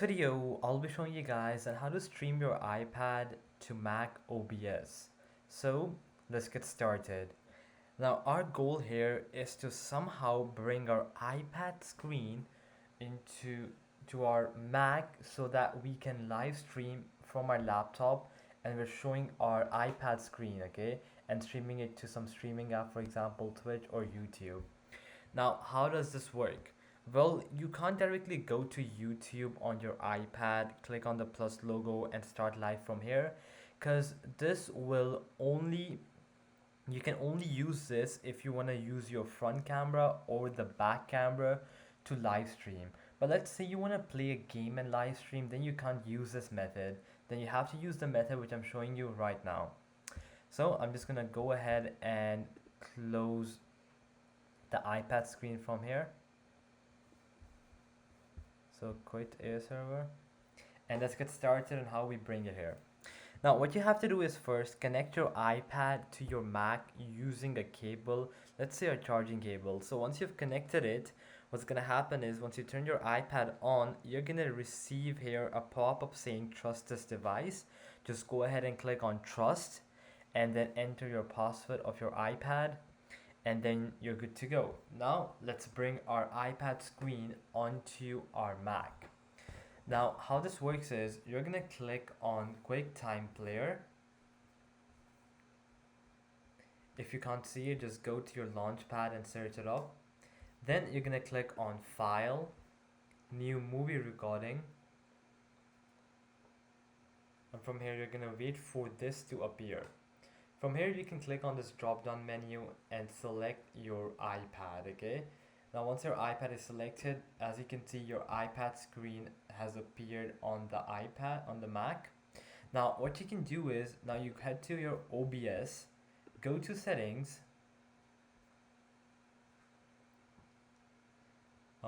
Video I'll be showing you guys on how to stream your iPad to Mac OBS. So let's get started. Now our goal here is to somehow bring our iPad screen into our Mac so that we can live stream from our laptop, and we're showing our iPad screen, okay, and streaming it to some streaming app, for example Twitch or YouTube. Now, how does this work? Well, you can't directly go to YouTube on your iPad, click on the plus logo, and start live from here, because this will only you can only use this if you want to use your front camera or the back camera to live stream. But let's say you want to play a game and live stream, then you can't use this method. Then you have to use the method which I'm showing you right now. So I'm just gonna go ahead and close the iPad screen from here. So quit air server, and let's get started on how we bring it here. Now what you have to do is first connect your iPad to your Mac using a cable, let's say a charging cable. So once you've connected it, what's gonna happen is once you turn your iPad on, you're gonna receive here a pop-up saying trust this device. Just go ahead and click on trust and then enter your password of your iPad, and then you're good to go. Now let's bring our iPad screen onto our Mac. Now how this works is you're gonna click on QuickTime Player. If you can't see it, just go to your launchpad and search it up. Then you're gonna click on File, New Movie Recording, and from here you're gonna wait for this to appear. From here you can click on this drop down menu and select your iPad, okay? Now once your iPad is selected, as you can see, your iPad screen has appeared on the iPad, on the Mac. Now what you can do is, now you head to your OBS, go to settings.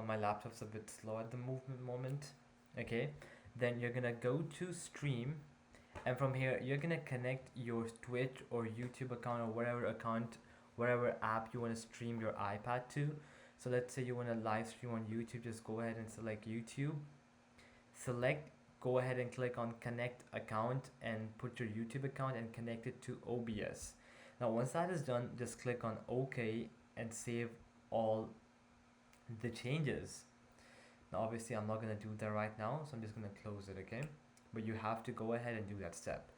My laptop's a bit slow at the moment. Okay, then you're gonna go to stream, and from here you're gonna connect your Twitch or YouTube account or whatever app you want to stream your iPad to. So let's say you want to live stream on YouTube, just go ahead and select YouTube. Go ahead and click on connect account and put your YouTube account and connect it to OBS. Now once that is done, just click on OK and save all the changes. Now obviously I'm not going to do that right now, so I'm just going to close it, okay? But you have to go ahead and do that step.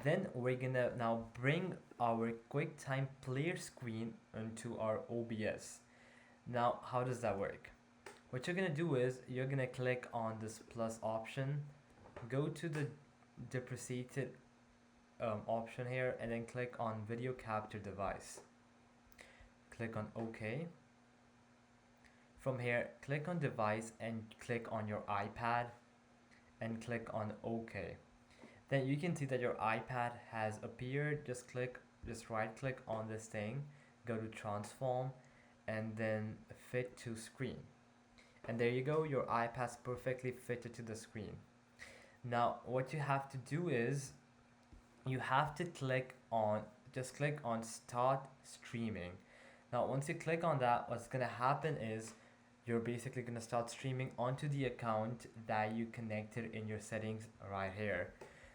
Then we're gonna now bring our QuickTime Player screen into our OBS. Now how does that work? What you're gonna do is you're gonna click on this plus option, go to the depreciated option here, and then click on video capture device. Click on OK. From here, click on device and click on your iPad and click on OK. Then you can see that your iPad has appeared. Just right click on this thing, go to transform, and then fit to screen. And there you go, your iPad's perfectly fitted to the screen. Now what you have to do is you have to click on start streaming. Now once you click on that, what's gonna happen is you're basically gonna start streaming onto the account that you connected in your settings right here.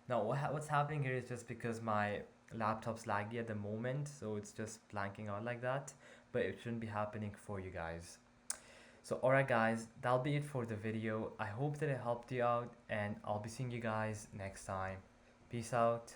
Now what's happening here is just because my laptop's laggy at the moment, so it's just blanking out like that, but it shouldn't be happening for you guys. So alright guys, that'll be it for the video. I hope that it helped you out, and I'll be seeing you guys next time. Peace out.